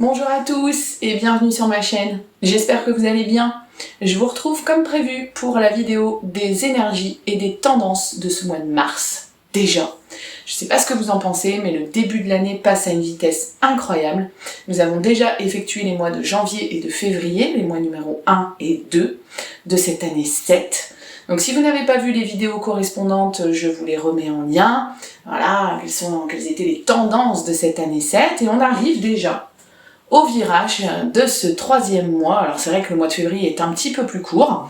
Bonjour à tous et bienvenue sur ma chaîne. J'espère que vous allez bien. Je vous retrouve comme prévu pour la vidéo des énergies et des tendances de ce mois de mars. Déjà, je ne sais pas ce que vous en pensez, mais le début de l'année passe à une vitesse incroyable. Nous avons déjà effectué les mois de janvier et de février, les mois numéro 1 et 2 de cette année 7. Donc si vous n'avez pas vu les vidéos correspondantes, je vous les remets en lien. Voilà, quelles étaient les tendances de cette année 7. Et on arrive déjà au virage de ce troisième mois. Alors c'est vrai que le mois de février est un petit peu plus court,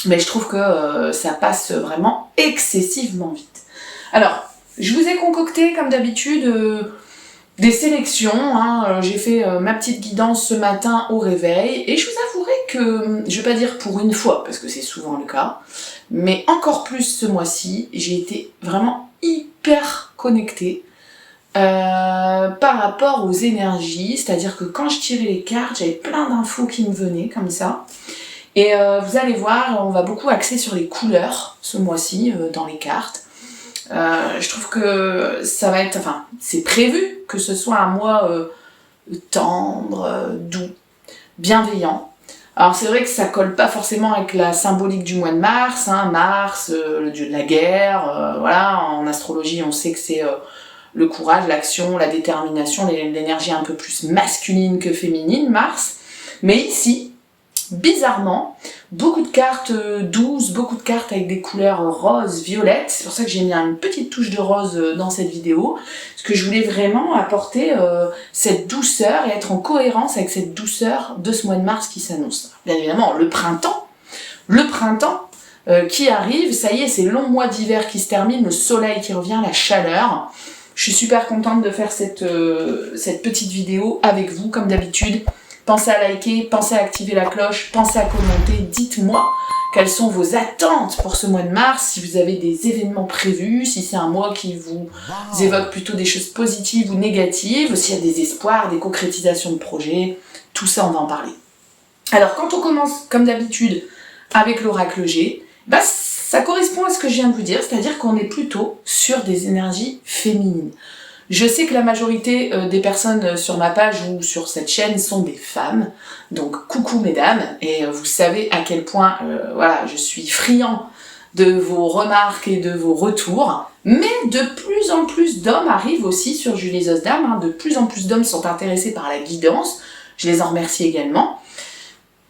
mais je trouve que ça passe vraiment excessivement vite. Alors, je vous ai concocté comme d'habitude des sélections. J'ai fait ma petite guidance ce matin au réveil, et je vous avouerai que, je vais pas dire pour une fois, parce que c'est souvent le cas, mais encore plus ce mois-ci, j'ai été vraiment hyper connectée par rapport aux énergies, c'est-à-dire que quand je tirais les cartes, j'avais plein d'infos qui me venaient comme ça. Et vous allez voir, on va beaucoup axer sur les couleurs ce mois-ci dans les cartes. Je trouve que ça va être, enfin, c'est prévu que ce soit un mois tendre, doux, bienveillant. Alors c'est vrai que ça colle pas forcément avec la symbolique du mois de mars, Mars, le dieu de la guerre, voilà, en astrologie on sait que c'est le courage, l'action, la détermination, l'énergie un peu plus masculine que féminine, Mars. Mais ici, bizarrement, beaucoup de cartes douces, beaucoup de cartes avec des couleurs roses, violettes. C'est pour ça que j'ai mis une petite touche de rose dans cette vidéo, parce que je voulais vraiment apporter cette douceur et être en cohérence avec cette douceur de ce mois de mars qui s'annonce. Bien évidemment, le printemps qui arrive, ça y est, c'est le long mois d'hiver qui se termine, le soleil qui revient, la chaleur. Je suis super contente de faire cette petite vidéo avec vous, comme d'habitude. Pensez à liker, pensez à activer la cloche, pensez à commenter, dites-moi quelles sont vos attentes pour ce mois de mars, si vous avez des événements prévus, si c'est un mois qui vous évoque plutôt des choses positives ou négatives, s'il y a des espoirs, des concrétisations de projets, tout ça on va en parler. Alors quand on commence comme d'habitude avec l'oracle G, ça correspond à ce que je viens de vous dire, c'est-à-dire qu'on est plutôt sur des énergies féminines. Je sais que la majorité des personnes sur ma page ou sur cette chaîne sont des femmes, donc coucou mesdames, et vous savez à quel point voilà, je suis friand de vos remarques et de vos retours, mais de plus en plus d'hommes arrivent aussi sur Julie Zosdam, de plus en plus d'hommes sont intéressés par la guidance, je les en remercie également.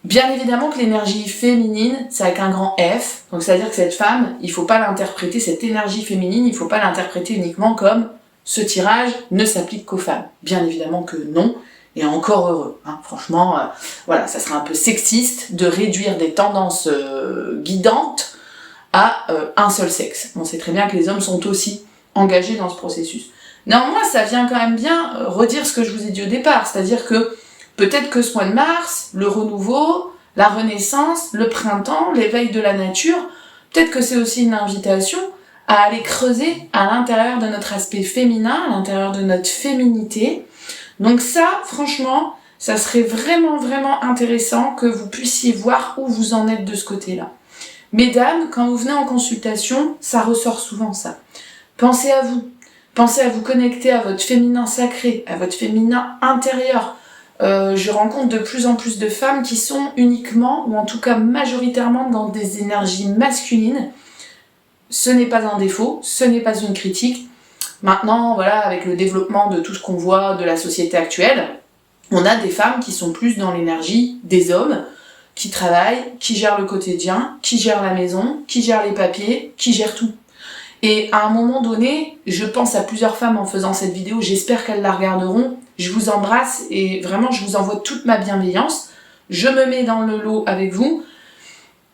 Bien évidemment que l'énergie féminine, c'est avec un grand F, donc c'est-à-dire que cette femme, il faut pas l'interpréter, cette énergie féminine, il faut pas l'interpréter uniquement comme ce tirage ne s'applique qu'aux femmes. Bien évidemment que non, et encore heureux. Franchement, voilà, ça serait un peu sexiste de réduire des tendances guidantes à un seul sexe. On sait très bien que les hommes sont aussi engagés dans ce processus. Néanmoins, ça vient quand même bien redire ce que je vous ai dit au départ, c'est-à-dire que peut-être que ce mois de mars, le renouveau, la renaissance, le printemps, l'éveil de la nature, peut-être que c'est aussi une invitation à aller creuser à l'intérieur de notre aspect féminin, à l'intérieur de notre féminité. Donc ça, franchement, ça serait vraiment, vraiment intéressant que vous puissiez voir où vous en êtes de ce côté-là. Mesdames, quand vous venez en consultation, ça ressort souvent ça. Pensez à vous connecter à votre féminin sacré, à votre féminin intérieur. Je rencontre de plus en plus de femmes qui sont uniquement, ou en tout cas majoritairement, dans des énergies masculines. Ce n'est pas un défaut, ce n'est pas une critique. Maintenant, voilà, avec le développement de tout ce qu'on voit de la société actuelle, on a des femmes qui sont plus dans l'énergie des hommes, qui travaillent, qui gèrent le quotidien, qui gèrent la maison, qui gèrent les papiers, qui gèrent tout. Et à un moment donné, je pense à plusieurs femmes en faisant cette vidéo, j'espère qu'elles la regarderont. Je vous embrasse et vraiment je vous envoie toute ma bienveillance. Je me mets dans le lot avec vous.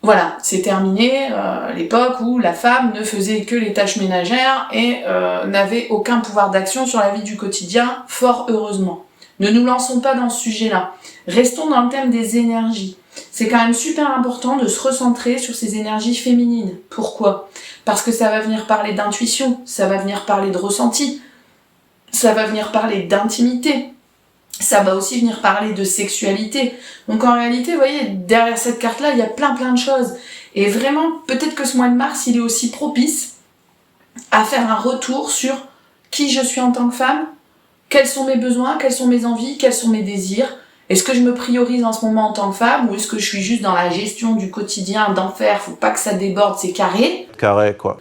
Voilà, c'est terminé l'époque où la femme ne faisait que les tâches ménagères et n'avait aucun pouvoir d'action sur la vie du quotidien, fort heureusement. Ne nous lançons pas dans ce sujet-là. Restons dans le thème des énergies. C'est quand même super important de se recentrer sur ces énergies féminines. Pourquoi ? Parce que ça va venir parler d'intuition, ça va venir parler de ressenti, ça va venir parler d'intimité. Ça va aussi venir parler de sexualité. Donc en réalité, vous voyez, derrière cette carte-là, il y a plein de choses. Et vraiment, peut-être que ce mois de mars, il est aussi propice à faire un retour sur qui je suis en tant que femme, quels sont mes besoins, quelles sont mes envies, quels sont mes désirs. Est-ce que je me priorise en ce moment en tant que femme ou est-ce que je suis juste dans la gestion du quotidien, d'enfer, faut pas que ça déborde, c'est carré. Carré, quoi.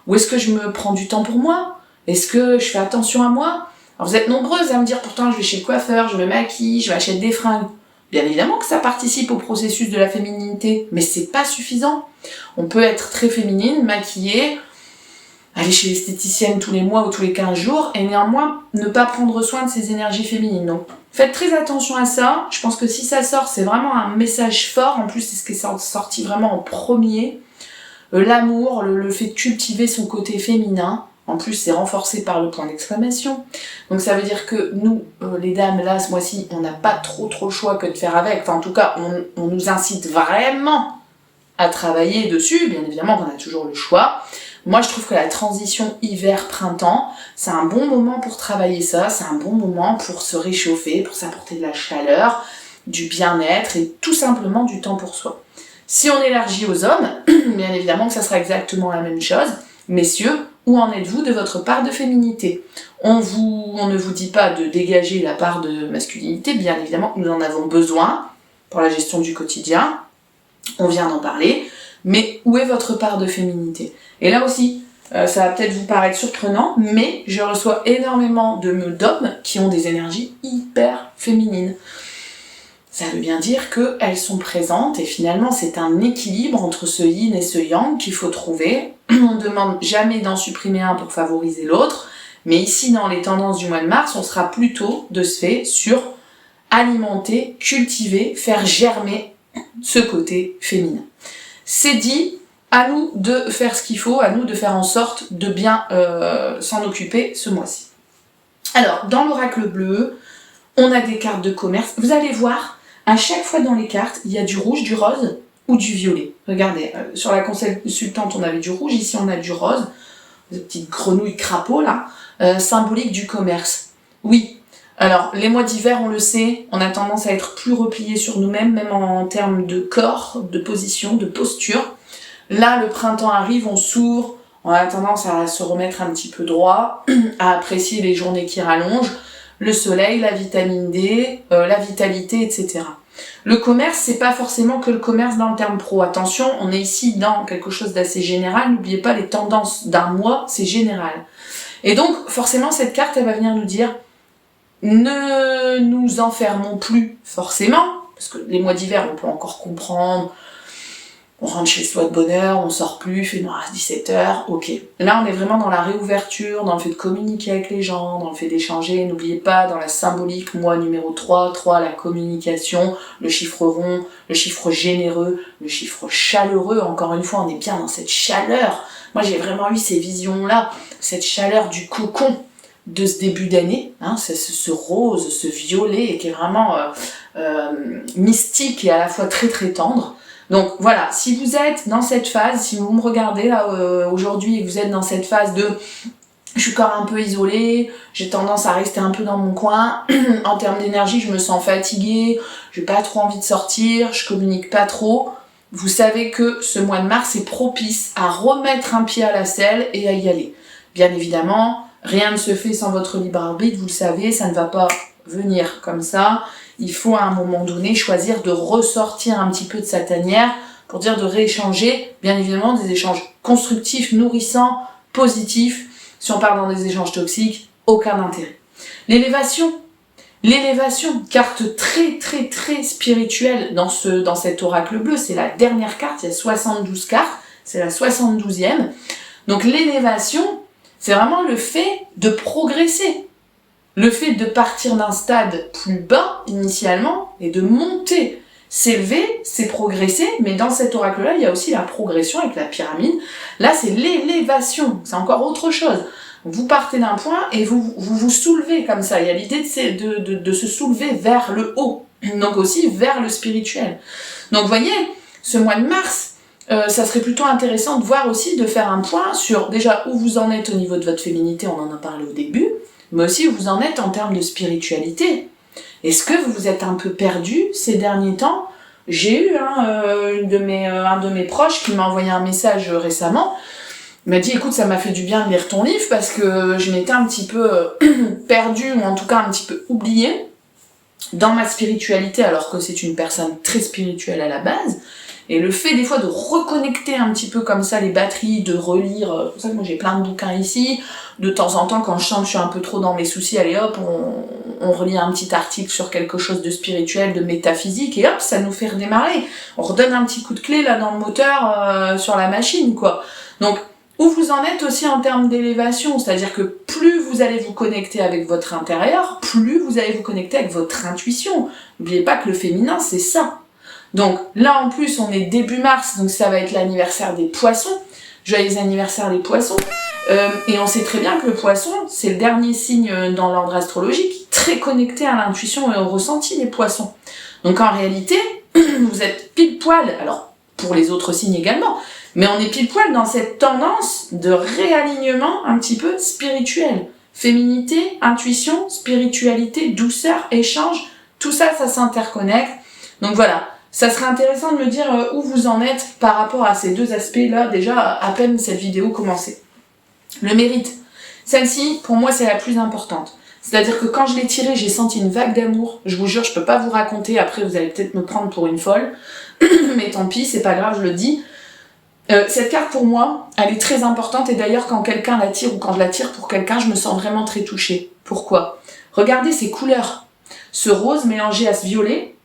Ou est-ce que je me prends du temps pour moi? Est-ce que je fais attention à moi? Alors vous êtes nombreuses à me dire pourtant je vais chez le coiffeur, je me maquille, je m'achète des fringues. Bien évidemment que ça participe au processus de la féminité, mais c'est pas suffisant. On peut être très féminine, maquillée, aller chez l'esthéticienne tous les mois ou tous les 15 jours, et néanmoins ne pas prendre soin de ses énergies féminines. Donc faites très attention à ça. Je pense que si ça sort, c'est vraiment un message fort. En plus, c'est ce qui est sorti vraiment en premier. L'amour, le fait de cultiver son côté féminin. En plus, c'est renforcé par le point d'exclamation. Donc ça veut dire que nous, les dames, là, ce mois-ci, on n'a pas trop le choix que de faire avec. Enfin, en tout cas, on nous incite vraiment à travailler dessus. Bien évidemment qu'on a toujours le choix. Moi, je trouve que la transition hiver-printemps, c'est un bon moment pour travailler ça. C'est un bon moment pour se réchauffer, pour s'apporter de la chaleur, du bien-être et tout simplement du temps pour soi. Si on élargit aux hommes, bien évidemment que ça sera exactement la même chose. Messieurs, où en êtes-vous de votre part de féminité? On ne vous dit pas de dégager la part de masculinité, bien évidemment que nous en avons besoin pour la gestion du quotidien, on vient d'en parler, mais où est votre part de féminité? Et là aussi, ça va peut-être vous paraître surprenant, mais je reçois énormément d'hommes qui ont des énergies hyper féminines. Ça veut bien dire qu'elles sont présentes et finalement c'est un équilibre entre ce yin et ce yang qu'il faut trouver. On ne demande jamais d'en supprimer un pour favoriser l'autre, mais ici dans les tendances du mois de mars, on sera plutôt de ce fait sur alimenter, cultiver, faire germer ce côté féminin. C'est dit, à nous de faire ce qu'il faut, à nous de faire en sorte de bien s'en occuper ce mois-ci. Alors, dans l'oracle bleu, on a des cartes de commerce. Vous allez voir, à chaque fois dans les cartes, il y a du rouge, du rose ou du violet. Regardez, sur la consultante, on avait du rouge, ici on a du rose, des petites grenouilles crapauds là, symbolique du commerce. Oui, alors les mois d'hiver, on le sait, on a tendance à être plus repliés sur nous-mêmes, même en termes de corps, de position, de posture. Là, le printemps arrive, on s'ouvre, on a tendance à se remettre un petit peu droit, à apprécier les journées qui rallongent, le soleil, la vitamine D, la vitalité, etc. Le commerce, c'est pas forcément que le commerce dans le terme pro. Attention, on est ici dans quelque chose d'assez général. N'oubliez pas, les tendances d'un mois, c'est général. Et donc, forcément, cette carte, elle va venir nous dire ne nous enfermons plus forcément, parce que les mois d'hiver, on peut encore comprendre. On rentre chez soi de bonne heure, on sort plus, il fait noir à 17h, ok. Là, on est vraiment dans la réouverture, dans le fait de communiquer avec les gens, dans le fait d'échanger. N'oubliez pas, dans la symbolique, mois numéro 3, la communication, le chiffre rond, le chiffre généreux, le chiffre chaleureux. Encore une fois, on est bien dans cette chaleur. Moi, j'ai vraiment eu ces visions-là, cette chaleur du cocon de ce début d'année, hein, ce rose, ce violet, qui est vraiment mystique et à la fois très très tendre. Donc voilà, si vous êtes dans cette phase, si vous me regardez là aujourd'hui et que vous êtes dans cette phase de je suis encore un peu isolée, j'ai tendance à rester un peu dans mon coin, en termes d'énergie je me sens fatiguée, j'ai pas trop envie de sortir, je communique pas trop, vous savez que ce mois de mars est propice à remettre un pied à la selle et à y aller. Bien évidemment, rien ne se fait sans votre libre arbitre, vous le savez, ça ne va pas venir comme ça. Il faut à un moment donné choisir de ressortir un petit peu de sa tanière pour dire de rééchanger, bien évidemment des échanges constructifs, nourrissants, positifs. Si on part dans des échanges toxiques, aucun intérêt. L'élévation, carte très très très spirituelle dans cet oracle bleu, c'est la dernière carte, il y a 72 cartes, c'est la 72e. Donc l'élévation, c'est vraiment le fait de progresser. Le fait de partir d'un stade plus bas, initialement, et de monter, s'élever, c'est progresser, mais dans cet oracle-là, il y a aussi la progression avec la pyramide. Là, c'est l'élévation, c'est encore autre chose. Vous partez d'un point et vous soulevez comme ça. Il y a l'idée de se soulever vers le haut, donc aussi vers le spirituel. Donc, vous voyez, ce mois de mars, ça serait plutôt intéressant de voir aussi, de faire un point sur déjà où vous en êtes au niveau de votre féminité, on en a parlé au début, mais aussi où vous en êtes en termes de spiritualité. Est-ce que vous vous êtes un peu perdu ces derniers temps? J'ai eu un de mes proches qui m'a envoyé un message récemment. Il m'a dit, écoute, ça m'a fait du bien de lire ton livre parce que je m'étais un petit peu perdue, ou en tout cas un petit peu oubliée dans ma spiritualité, alors que c'est une personne très spirituelle à la base. Et le fait des fois de reconnecter un petit peu comme ça les batteries, de relire, c'est pour ça que moi j'ai plein de bouquins ici, de temps en temps quand je sens que je suis un peu trop dans mes soucis, allez hop, on relit un petit article sur quelque chose de spirituel, de métaphysique, et hop, ça nous fait redémarrer. On redonne un petit coup de clé là dans le moteur, sur la machine, quoi. Donc, où vous en êtes aussi en termes d'élévation, c'est-à-dire que plus vous allez vous connecter avec votre intérieur, plus vous allez vous connecter avec votre intuition. N'oubliez pas que le féminin, c'est ça. Donc là en plus on est début mars, donc ça va être l'anniversaire des poissons, joyeux anniversaire des poissons, et on sait très bien que le poisson c'est le dernier signe dans l'ordre astrologique, très connecté à l'intuition et au ressenti des poissons. Donc en réalité, vous êtes pile poil, alors pour les autres signes également, mais on est pile poil dans cette tendance de réalignement un petit peu spirituel. Féminité, intuition, spiritualité, douceur, échange, tout ça, ça s'interconnecte. Donc voilà. Ça serait intéressant de me dire où vous en êtes par rapport à ces deux aspects-là, déjà à peine cette vidéo commencée. Le mérite. Celle-ci, pour moi, c'est la plus importante. C'est-à-dire que quand je l'ai tirée, j'ai senti une vague d'amour. Je vous jure, je peux pas vous raconter, après vous allez peut-être me prendre pour une folle. Mais tant pis, c'est pas grave, je le dis. Cette carte, pour moi, elle est très importante. Et d'ailleurs, quand quelqu'un la tire ou quand je la tire pour quelqu'un, je me sens vraiment très touchée. Pourquoi ? Regardez ces couleurs. Ce rose mélangé à ce violet.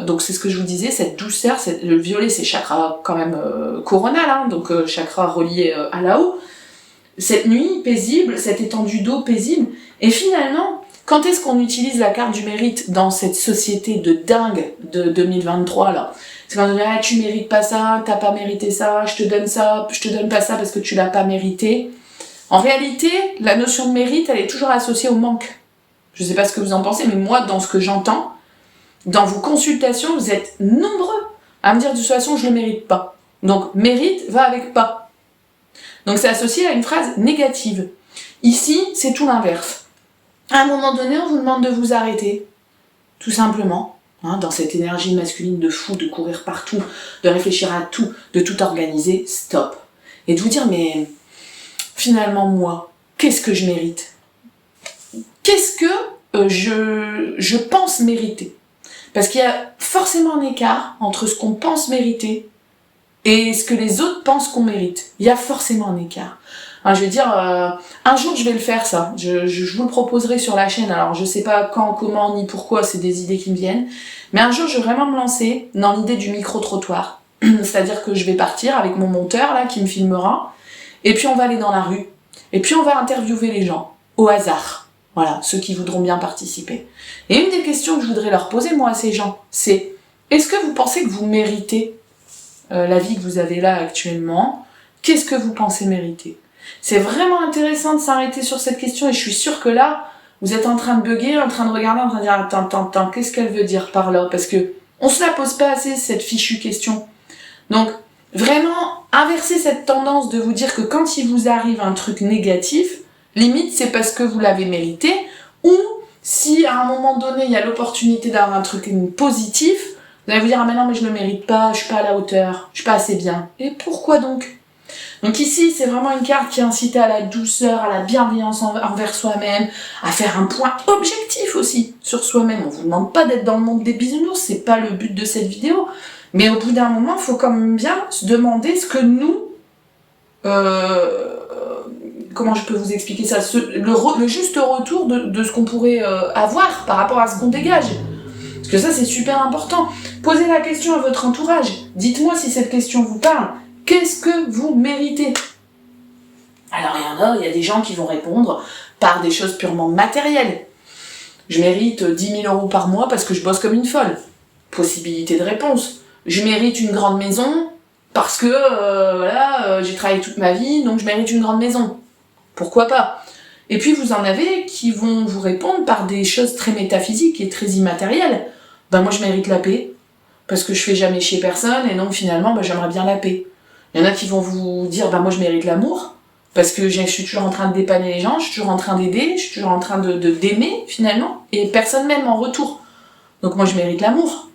Donc c'est ce que je vous disais, cette douceur, le violet c'est chakra quand même coronal, donc chakra relié à là-haut. Cette nuit paisible, cette étendue d'eau paisible, et finalement, quand est-ce qu'on utilise la carte du mérite dans cette société de dingue de 2023 là ? C'est quand on dit tu mérites pas ça, t'as pas mérité ça, je te donne pas ça parce que tu l'as pas mérité. En réalité, la notion de mérite, elle est toujours associée au manque. Je sais pas ce que vous en pensez, mais moi, dans ce que j'entends, dans vos consultations, vous êtes nombreux à me dire de toute façon je le mérite pas. Donc mérite va avec pas. Donc c'est associé à une phrase négative. Ici, c'est tout l'inverse. À un moment donné, on vous demande de vous arrêter. Tout simplement. Dans cette énergie masculine de fou, de courir partout, de réfléchir à tout, de tout organiser, stop. Et de vous dire, mais finalement moi, qu'est-ce que je mérite ? Qu'est-ce que je pense mériter ? Parce qu'il y a forcément un écart entre ce qu'on pense mériter et ce que les autres pensent qu'on mérite. Il y a forcément un écart. Je vais dire, un jour je vais le faire ça. Je vous le proposerai sur la chaîne. Alors je sais pas quand, comment, ni pourquoi, c'est des idées qui me viennent. Mais un jour je vais vraiment me lancer dans l'idée du micro-trottoir. C'est-à-dire que je vais partir avec mon monteur là qui me filmera. Et puis on va aller dans la rue. Et puis on va interviewer les gens. Au hasard. Voilà, ceux qui voudront bien participer. Et une des questions que je voudrais leur poser, moi, à ces gens, c'est est-ce que vous pensez que vous méritez la vie que vous avez là actuellement ? Qu'est-ce que vous pensez mériter ? C'est vraiment intéressant de s'arrêter sur cette question et je suis sûre que là, vous êtes en train de bugger, en train de regarder, en train de dire attends, qu'est-ce qu'elle veut dire par là ? Parce que on se la pose pas assez, cette fichue question. Donc, vraiment, inverser cette tendance de vous dire que quand il vous arrive un truc négatif, limite, c'est parce que vous l'avez mérité, ou si à un moment donné, il y a l'opportunité d'avoir un truc positif, vous allez vous dire, ah mais non, mais je le mérite pas, je suis pas à la hauteur, je suis pas assez bien. Et pourquoi donc ? Donc ici, c'est vraiment une carte qui incite à la douceur, à la bienveillance envers soi-même, à faire un point objectif aussi sur soi-même. On vous demande pas d'être dans le monde des bisounours, c'est pas le but de cette vidéo. Mais au bout d'un moment, il faut quand même bien se demander ce que nous... comment je peux vous expliquer ça ? Le juste retour de ce qu'on pourrait avoir par rapport à ce qu'on dégage. Parce que ça, c'est super important. Posez la question à votre entourage. Dites-moi si cette question vous parle. Qu'est-ce que vous méritez ? Alors, il y a des gens qui vont répondre par des choses purement matérielles. Je mérite 10 000 € par mois parce que je bosse comme une folle. Possibilité de réponse. Je mérite une grande maison parce que j'ai travaillé toute ma vie, donc je mérite une grande maison. Pourquoi pas ? Et puis vous en avez qui vont vous répondre par des choses très métaphysiques et très immatérielles. Moi je mérite la paix, parce que je fais jamais chier personne, et donc finalement j'aimerais bien la paix. Il y en a qui vont vous dire moi je mérite l'amour, parce que je suis toujours en train de dépanner les gens, je suis toujours en train d'aider, je suis toujours en train d'aimer finalement, et personne m'aime en retour. Donc moi je mérite l'amour.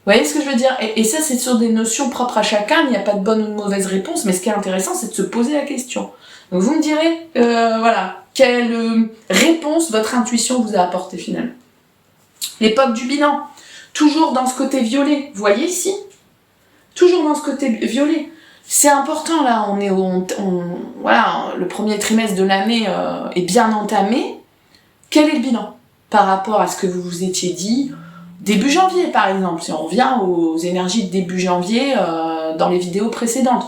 voyez ce que je veux dire? Et ça, c'est sur des notions propres à chacun, il n'y a pas de bonne ou de mauvaise réponse, mais ce qui est intéressant, c'est de se poser la question. Donc vous me direz, voilà, quelle réponse votre intuition vous a apporté finalement. L'époque du bilan, toujours dans ce côté violet, vous voyez ici? Toujours dans ce côté violet. C'est important là, voilà, le premier trimestre de l'année est bien entamé. Quel est le bilan par rapport à ce que vous vous étiez dit début janvier par exemple, si on revient aux énergies de début janvier dans les vidéos précédentes.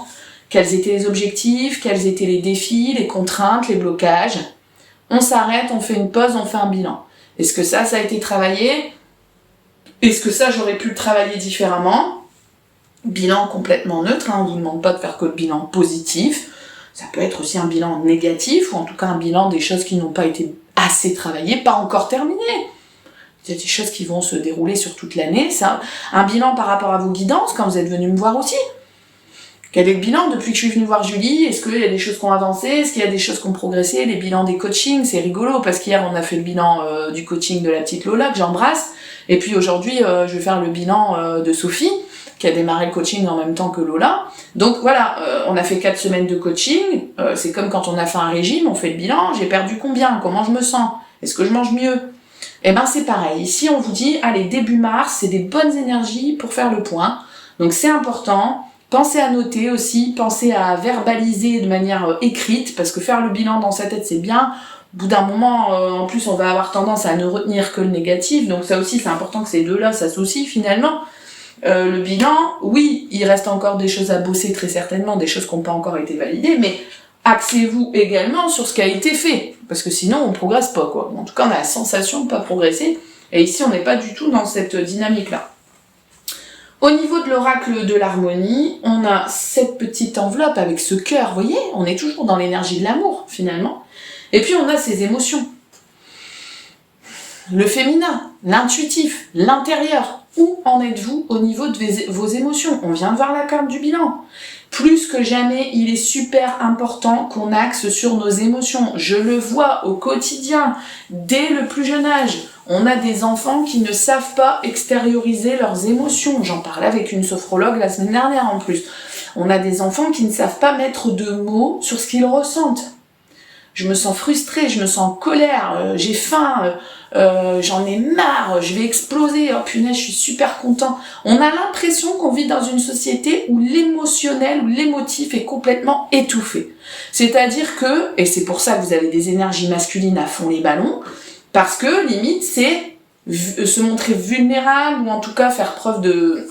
Quels étaient les objectifs, quels étaient les défis, les contraintes, les blocages. On s'arrête, on fait une pause, on fait un bilan. Est-ce que ça a été travaillé? Est-ce que ça, j'aurais pu le travailler différemment? Bilan complètement neutre, on ne vous demande pas de faire que le bilan positif. Ça peut être aussi un bilan négatif, ou en tout cas un bilan des choses qui n'ont pas été assez travaillées, pas encore terminées. Il y a des choses qui vont se dérouler sur toute l'année. C'est un bilan par rapport à vos guidances, quand vous êtes venu me voir aussi. Quel est le bilan depuis que je suis venue voir Julie? Est-ce qu'il y a des choses qui ont avancé? Est-ce qu'il y a des choses qui ont progressé? Les bilans des coachings, c'est rigolo, parce qu'hier on a fait le bilan du coaching de la petite Lola, que j'embrasse. Et puis aujourd'hui, je vais faire le bilan de Sophie, qui a démarré le coaching en même temps que Lola. Donc voilà, on a fait 4 semaines de coaching. C'est comme quand on a fait un régime, on fait le bilan. J'ai perdu combien? Comment je me sens? Est-ce que je mange mieux? Eh ben c'est pareil. Ici, on vous dit, allez, début mars, c'est des bonnes énergies pour faire le point. Donc c'est important. Pensez à noter aussi, pensez à verbaliser de manière écrite, parce que faire le bilan dans sa tête, c'est bien. Au bout d'un moment, en plus, on va avoir tendance à ne retenir que le négatif. Donc ça aussi, c'est important que ces deux-là s'associent finalement. Le bilan, oui, il reste encore des choses à bosser très certainement, des choses qui n'ont pas encore été validées, mais axez-vous également sur ce qui a été fait, parce que sinon on progresse pas, quoi. En tout cas, on a la sensation de pas progresser, et ici on n'est pas du tout dans cette dynamique-là. Au niveau de l'oracle de l'harmonie, on a cette petite enveloppe avec ce cœur, vous voyez, on est toujours dans l'énergie de l'amour, finalement. Et puis on a ces émotions. Le féminin, l'intuitif, l'intérieur. Où en êtes-vous au niveau de vos émotions? On vient de voir la carte du bilan. Plus que jamais, il est super important qu'on axe sur nos émotions. Je le vois au quotidien, dès le plus jeune âge. On a des enfants qui ne savent pas extérioriser leurs émotions. J'en parlais avec une sophrologue la semaine dernière en plus. On a des enfants qui ne savent pas mettre de mots sur ce qu'ils ressentent. Je me sens frustrée, je me sens en colère, j'ai faim, j'en ai marre, je vais exploser, oh punaise, je suis super content. On a l'impression qu'on vit dans une société où l'émotionnel, où l'émotif est complètement étouffé. C'est-à-dire que, et c'est pour ça que vous avez des énergies masculines à fond les ballons, parce que limite c'est se montrer vulnérable, ou en tout cas faire preuve de...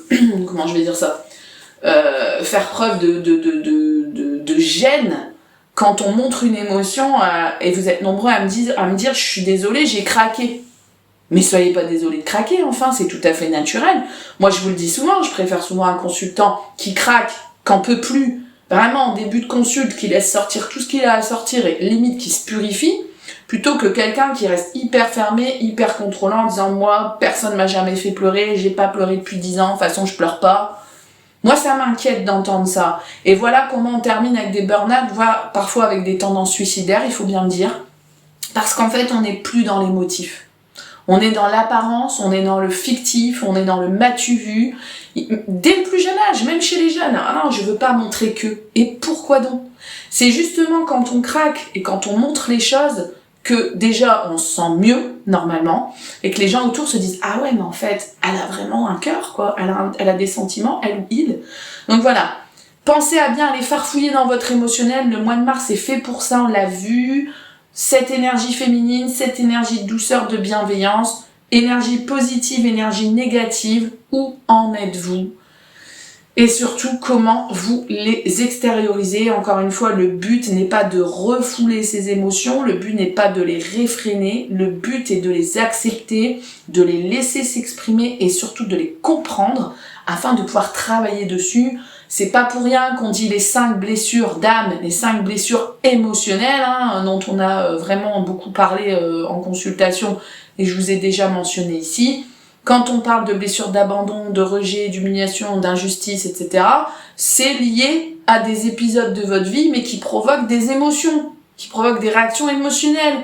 comment je vais dire ça, faire preuve de gêne quand on montre une émotion, et vous êtes nombreux à me dire je suis désolée, j'ai craqué. Mais soyez pas désolés de craquer, enfin, c'est tout à fait naturel. Moi, je vous le dis souvent, je préfère souvent un consultant qui craque, qu'en peut plus, vraiment en début de consulte, qui laisse sortir tout ce qu'il a à sortir et limite qui se purifie, plutôt que quelqu'un qui reste hyper fermé, hyper contrôlant, en disant moi, personne m'a jamais fait pleurer, j'ai pas pleuré depuis 10 ans, de toute façon, je pleure pas. Moi, ça m'inquiète d'entendre ça. Et voilà comment on termine avec des burn-out, voire parfois avec des tendances suicidaires, il faut bien le dire. Parce qu'en fait, on n'est plus dans l'émotif. On est dans l'apparence, on est dans le fictif, on est dans le m'as-tu vu. Dès le plus jeune âge, même chez les jeunes. Ah non, je veux pas montrer que. Et pourquoi donc? C'est justement quand on craque et quand on montre les choses que déjà on se sent mieux, normalement, et que les gens autour se disent « Ah ouais, mais en fait, elle a vraiment un cœur, quoi. Elle a des sentiments, elle ou il. » Donc voilà. Pensez à bien aller farfouiller dans votre émotionnel. Le mois de mars est fait pour ça, on l'a vu. Cette énergie féminine, cette énergie de douceur, de bienveillance, énergie positive, énergie négative, où en êtes-vous? Et surtout, comment vous les extériorisez? Encore une fois, le but n'est pas de refouler ces émotions, le but n'est pas de les réfréner, le but est de les accepter, de les laisser s'exprimer et surtout de les comprendre afin de pouvoir travailler dessus. C'est pas pour rien qu'on dit les 5 blessures d'âme, les 5 blessures émotionnelles, dont on a vraiment beaucoup parlé en consultation et je vous ai déjà mentionné ici. Quand on parle de blessures d'abandon, de rejet, d'humiliation, d'injustice, etc., c'est lié à des épisodes de votre vie, mais qui provoquent des émotions, qui provoquent des réactions émotionnelles.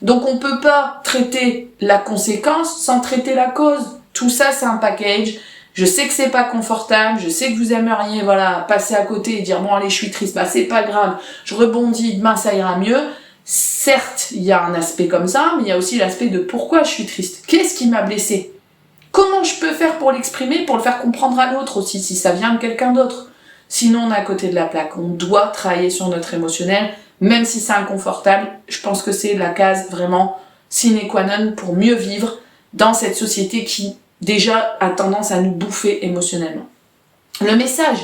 Donc on peut pas traiter la conséquence sans traiter la cause. Tout ça, c'est un package. Je sais que c'est pas confortable, je sais que vous aimeriez, voilà, passer à côté et dire, bon, allez, je suis triste, bah, c'est pas grave, je rebondis, demain, ça ira mieux. Certes, il y a un aspect comme ça, mais il y a aussi l'aspect de pourquoi je suis triste. Qu'est-ce qui m'a blessée? Comment je peux faire pour l'exprimer, pour le faire comprendre à l'autre aussi, si ça vient de quelqu'un d'autre? Sinon, on est à côté de la plaque. On doit travailler sur notre émotionnel, même si c'est inconfortable. Je pense que c'est la case vraiment sine qua non pour mieux vivre dans cette société qui, déjà, a tendance à nous bouffer émotionnellement. Le message.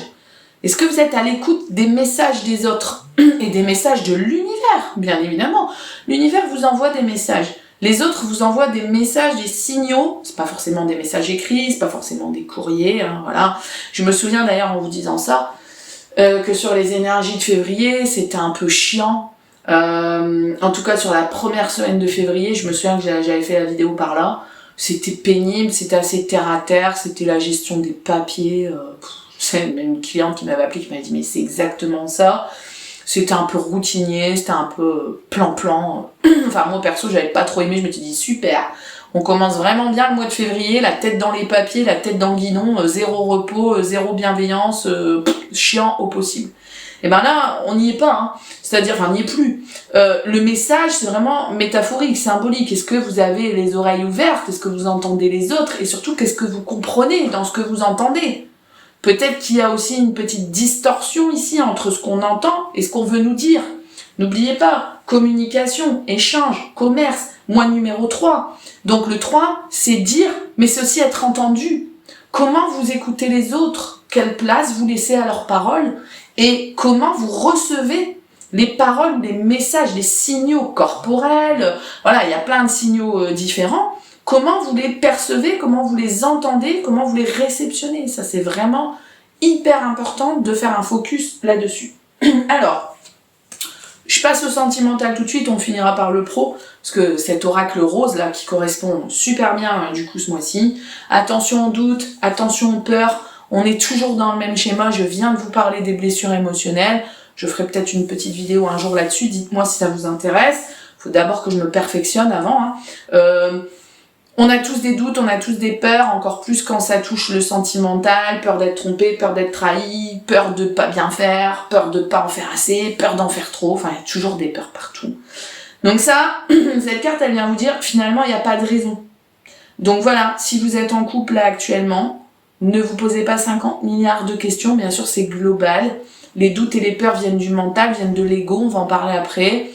Est-ce que vous êtes à l'écoute des messages des autres et des messages de l'univers, bien évidemment. L'univers vous envoie des messages. Les autres vous envoient des messages, des signaux. C'est pas forcément des messages écrits, c'est pas forcément des courriers, hein, voilà. Je me souviens d'ailleurs en vous disant ça, que sur les énergies de février, c'était un peu chiant. En tout cas, sur la première semaine de février, je me souviens que j'avais fait la vidéo par là. C'était pénible, c'était assez terre à terre, c'était la gestion des papiers. C'est même une cliente qui m'avait appelé qui m'avait dit mais c'est exactement ça. C'était un peu routinier, c'était un peu plan-plan. Enfin moi perso j'avais pas trop aimé, je me suis dit super. On commence vraiment bien le mois de février, la tête dans les papiers, la tête dans le guidon, zéro repos, zéro bienveillance, chiant au possible. Et ben là, on n'y est pas, hein. C'est-à-dire, enfin, on n'y est plus. Le message, c'est vraiment métaphorique, symbolique. Est-ce que vous avez les oreilles ouvertes? Est-ce que vous entendez les autres? Et surtout, qu'est-ce que vous comprenez dans ce que vous entendez? Peut-être qu'il y a aussi une petite distorsion ici entre ce qu'on entend et ce qu'on veut nous dire. N'oubliez pas, communication, échange, commerce, mois numéro 3. Donc le 3, c'est dire, mais c'est aussi être entendu. Comment vous écoutez les autres? Quelle place vous laissez à leurs paroles? Et comment vous recevez les paroles, les messages, les signaux corporels? Voilà, il y a plein de signaux différents. Comment vous les percevez? Comment vous les entendez? Comment vous les réceptionnez? Ça, c'est vraiment hyper important de faire un focus là-dessus. Alors, je passe au sentimental tout de suite, on finira par le pro, parce que cet oracle rose là qui correspond super bien du coup ce mois-ci. Attention au doute, attention aux peurs, on est toujours dans le même schéma, je viens de vous parler des blessures émotionnelles, je ferai peut-être une petite vidéo un jour là-dessus, dites-moi si ça vous intéresse, faut d'abord que je me perfectionne avant. On a tous des doutes, on a tous des peurs, encore plus quand ça touche le sentimental, peur d'être trompé, peur d'être trahi, peur de pas bien faire, peur de pas en faire assez, peur d'en faire trop, enfin il y a toujours des peurs partout. Donc ça, cette carte elle vient vous dire finalement il n'y a pas de raison. Donc voilà, si vous êtes en couple là actuellement, ne vous posez pas 50 milliards de questions, bien sûr c'est global. Les doutes et les peurs viennent du mental, viennent de l'ego, on va en parler après.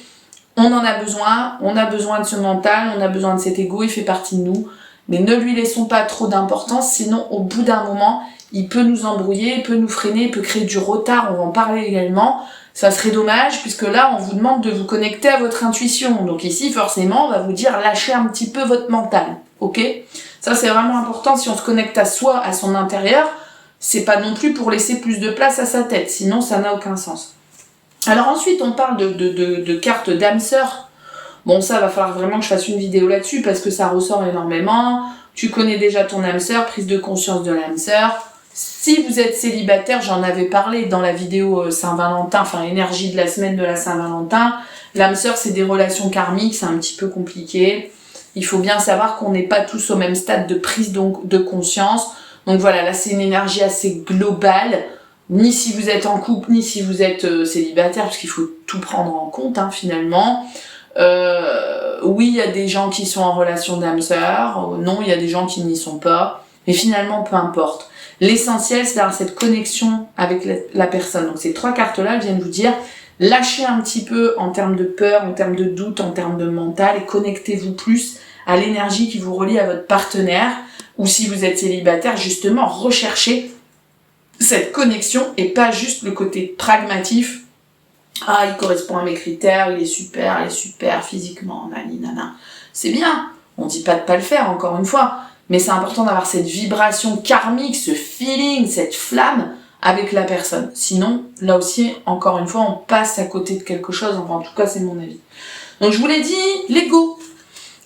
On en a besoin de ce mental, on a besoin de cet ego, il fait partie de nous. Mais ne lui laissons pas trop d'importance, sinon au bout d'un moment, il peut nous embrouiller, il peut nous freiner, il peut créer du retard, on va en parler également. Ça serait dommage, puisque là, on vous demande de vous connecter à votre intuition. Donc ici, forcément, on va vous dire, lâchez un petit peu votre mental, ok? Ça, c'est vraiment important, si on se connecte à soi, à son intérieur, c'est pas non plus pour laisser plus de place à sa tête, sinon ça n'a aucun sens. Alors ensuite, on parle de cartes d'âme sœur. Bon, ça va falloir vraiment que je fasse une vidéo là-dessus parce que ça ressort énormément. Tu connais déjà ton âme sœur, prise de conscience de l'âme sœur. Si vous êtes célibataire, j'en avais parlé dans la vidéo Saint-Valentin, enfin énergie de la semaine de la Saint-Valentin. L'âme sœur, c'est des relations karmiques, c'est un petit peu compliqué. Il faut bien savoir qu'on n'est pas tous au même stade de prise de conscience. Donc voilà, là c'est une énergie assez globale. Ni si vous êtes en couple, ni si vous êtes célibataire, parce qu'il faut tout prendre en compte, hein, finalement. Oui, il y a des gens qui sont en relation d'âme sœur, non, il y a des gens qui n'y sont pas, mais finalement, peu importe. L'essentiel, c'est d'avoir cette connexion avec la personne. Donc ces 3 cartes-là viennent vous dire, lâchez un petit peu en termes de peur, en termes de doute, en termes de mental, et connectez-vous plus à l'énergie qui vous relie à votre partenaire, ou si vous êtes célibataire, justement, recherchez cette connexion et pas juste le côté pragmatif. Ah, il correspond à mes critères, il est super physiquement, nana. C'est bien, on dit pas de pas le faire, encore une fois, mais c'est important d'avoir cette vibration karmique, ce feeling, cette flamme avec la personne. Sinon, là aussi, encore une fois, on passe à côté de quelque chose, enfin en tout cas c'est mon avis. Donc je vous l'ai dit, l'ego.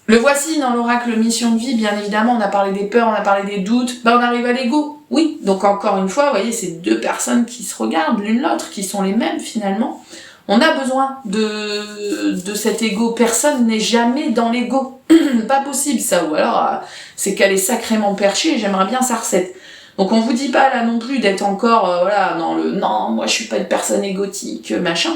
Le voici dans l'oracle mission de vie, bien évidemment, on a parlé des peurs, on a parlé des doutes, on arrive à l'ego. Oui, donc encore une fois, vous voyez, c'est 2 personnes qui se regardent l'une l'autre, qui sont les mêmes finalement. On a besoin de cet ego. Personne n'est jamais dans l'ego. Pas possible ça, ou alors c'est qu'elle est sacrément perchée, j'aimerais bien sa recette. Donc on vous dit pas là non plus d'être encore voilà dans le non, moi je suis pas une personne égotique, machin.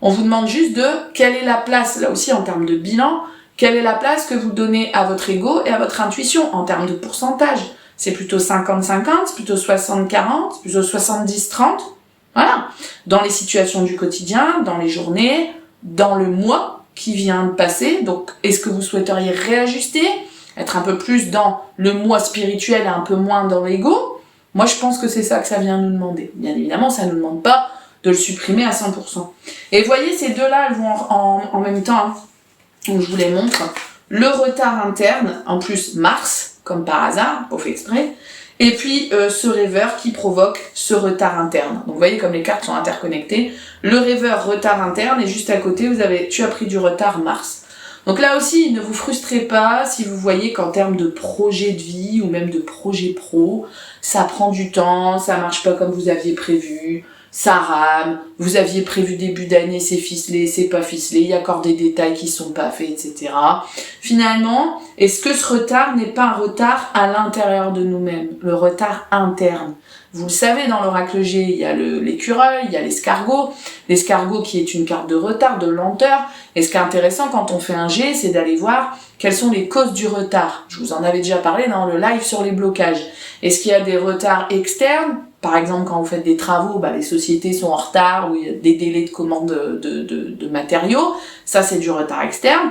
On vous demande juste de quelle est la place, là aussi en termes de bilan, quelle est la place que vous donnez à votre ego et à votre intuition en termes de pourcentage. C'est plutôt 50-50, plutôt 60-40, plutôt 70-30. Voilà. Dans les situations du quotidien, dans les journées, dans le mois qui vient de passer. Donc, est-ce que vous souhaiteriez réajuster, être un peu plus dans le moi spirituel et un peu moins dans l'ego? Moi, je pense que c'est ça que ça vient nous demander. Bien évidemment, ça ne nous demande pas de le supprimer à 100%. Et vous voyez, ces deux-là, elles vont en même temps, hein. Donc, je vous les montre. Le retard interne, en plus Mars, comme par hasard, pas fait exprès, et puis ce rêveur qui provoque ce retard interne. Donc vous voyez comme les cartes sont interconnectées. Le rêveur, retard interne, et juste à côté, vous avez tu as pris du retard Mars. Donc là aussi, ne vous frustrez pas si vous voyez qu'en termes de projet de vie ou même de projet pro, ça prend du temps, ça marche pas comme vous aviez prévu, ça rame, vous aviez prévu début d'année, c'est ficelé, c'est pas ficelé, il y a encore des détails qui sont pas faits, etc. Finalement, est-ce que ce retard n'est pas un retard à l'intérieur de nous-mêmes, le retard interne? Vous le savez, dans l'oracle G, il y a l'écureuil, il y a l'escargot. L'escargot qui est une carte de retard, de lenteur. Et ce qui est intéressant quand on fait un G, c'est d'aller voir quelles sont les causes du retard. Je vous en avais déjà parlé dans le live sur les blocages. Est-ce qu'il y a des retards externes? Par exemple, quand vous faites des travaux, les sociétés sont en retard ou il y a des délais de commande de matériaux. Ça, c'est du retard externe.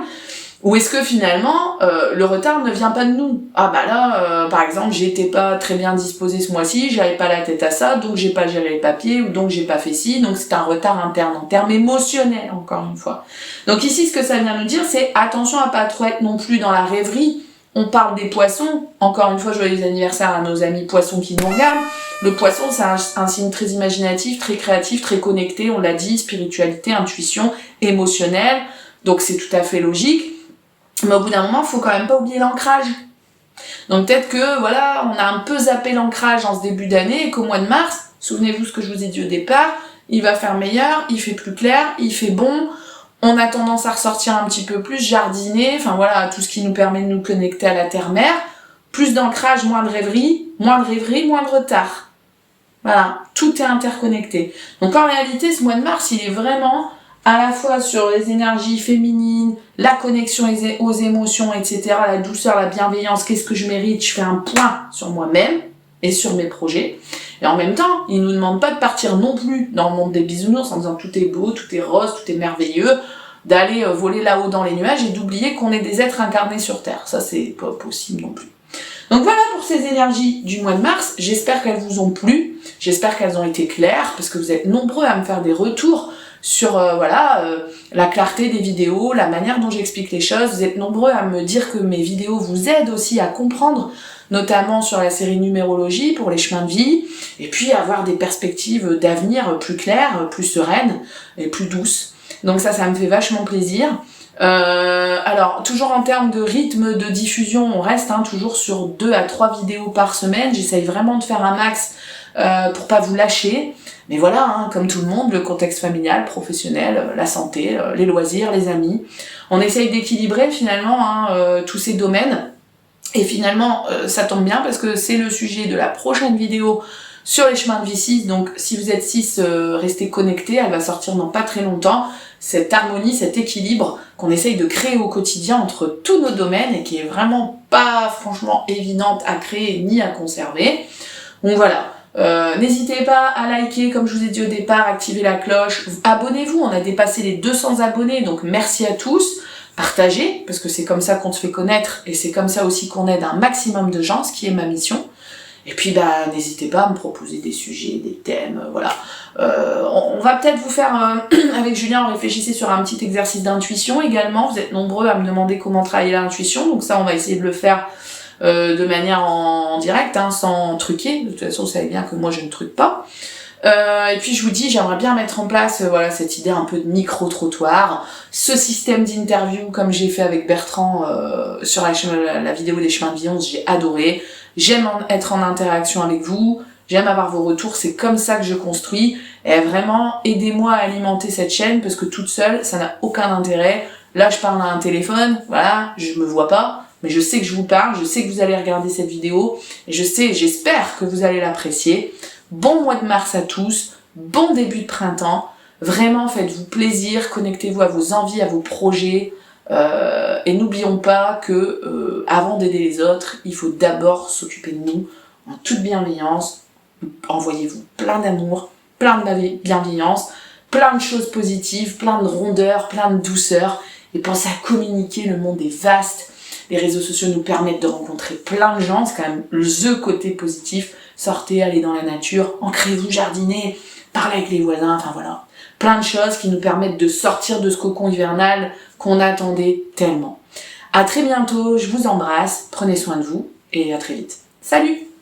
Ou est-ce que finalement, le retard ne vient pas de nous? Ah là, par exemple, j'étais pas très bien disposée ce mois-ci, j'avais pas la tête à ça, donc j'ai pas géré les papiers, ou donc j'ai pas fait ci, donc c'est un retard interne, en termes émotionnels, encore une fois. Donc ici, ce que ça vient nous dire, c'est attention à pas trop être non plus dans la rêverie. On parle des poissons, encore une fois, joyeux anniversaire à nos amis poissons qui nous regardent. Le poisson, c'est un signe très imaginatif, très créatif, très connecté, on l'a dit, spiritualité, intuition, émotionnel, donc c'est tout à fait logique. Mais au bout d'un moment, il faut quand même pas oublier l'ancrage. Donc peut-être que, voilà, on a un peu zappé l'ancrage en ce début d'année et qu'au mois de mars, souvenez-vous ce que je vous ai dit au départ, il va faire meilleur, il fait plus clair, il fait bon, on a tendance à ressortir un petit peu plus, jardiner, enfin voilà, tout ce qui nous permet de nous connecter à la terre-mère. Plus d'ancrage, moins de rêverie, moins de retard. Voilà, tout est interconnecté. Donc en réalité, ce mois de mars, il est vraiment à la fois sur les énergies féminines, la connexion aux émotions, etc., la douceur, la bienveillance, qu'est-ce que je mérite, je fais un point sur moi-même et sur mes projets. Et en même temps, il nous demande pas de partir non plus dans le monde des bisounours en disant tout est beau, tout est rose, tout est merveilleux, d'aller voler là-haut dans les nuages et d'oublier qu'on est des êtres incarnés sur Terre. Ça, c'est pas possible non plus. Donc voilà pour ces énergies du mois de mars, j'espère qu'elles vous ont plu, j'espère qu'elles ont été claires, parce que vous êtes nombreux à me faire des retours sur la clarté des vidéos, la manière dont j'explique les choses. Vous êtes nombreux à me dire que mes vidéos vous aident aussi à comprendre, notamment sur la série numérologie pour les chemins de vie, et puis avoir des perspectives d'avenir plus claires, plus sereines et plus douces. Donc ça me fait vachement plaisir. Alors, toujours en termes de rythme de diffusion, on reste toujours sur 2 à 3 vidéos par semaine. J'essaye vraiment de faire un max pour pas vous lâcher. Mais voilà, comme tout le monde, le contexte familial, professionnel, la santé, les loisirs, les amis. On essaye d'équilibrer finalement tous ces domaines. Et finalement, ça tombe bien parce que c'est le sujet de la prochaine vidéo sur les chemins de vie 6. Donc si vous êtes 6, restez connectés, elle va sortir dans pas très longtemps. Cette harmonie, cet équilibre qu'on essaye de créer au quotidien entre tous nos domaines et qui est vraiment pas franchement évidente à créer ni à conserver. Donc voilà. N'hésitez pas à liker, comme je vous ai dit au départ, activer la cloche, abonnez-vous, on a dépassé les 200 abonnés, donc merci à tous, partagez, parce que c'est comme ça qu'on se fait connaître, et c'est comme ça aussi qu'on aide un maximum de gens, ce qui est ma mission. Et puis n'hésitez pas à me proposer des sujets, des thèmes, voilà. On va peut-être vous faire, avec Julien, on réfléchissait sur un petit exercice d'intuition également, vous êtes nombreux à me demander comment travailler l'intuition, donc ça on va essayer de le faire de manière en direct, sans truquer. De toute façon, vous savez bien que moi je ne truque pas. Et puis je vous dis, j'aimerais bien mettre en place cette idée un peu de micro-trottoir, ce système d'interview comme j'ai fait avec Bertrand sur la vidéo des chemins de vie 11, j'ai adoré. J'aime être en interaction avec vous, j'aime avoir vos retours, c'est comme ça que je construis. Et vraiment, aidez-moi à alimenter cette chaîne parce que toute seule, ça n'a aucun intérêt. Là, je parle à un téléphone, voilà, je me vois pas. mais je sais que je vous parle, je sais que vous allez regarder cette vidéo, et j'espère que vous allez l'apprécier. Bon mois de mars à tous, bon début de printemps, vraiment faites-vous plaisir, connectez-vous à vos envies, à vos projets, et n'oublions pas que avant d'aider les autres, il faut d'abord s'occuper de nous en toute bienveillance. Envoyez-vous plein d'amour, plein de bienveillance, plein de choses positives, plein de rondeur, plein de douceur, et pensez à communiquer, le monde est vaste, les réseaux sociaux nous permettent de rencontrer plein de gens, c'est quand même le côté positif, sortez, allez dans la nature, ancrez-vous, jardinez, parlez avec les voisins, enfin voilà, plein de choses qui nous permettent de sortir de ce cocon hivernal qu'on attendait tellement. À très bientôt, je vous embrasse, prenez soin de vous, et à très vite. Salut!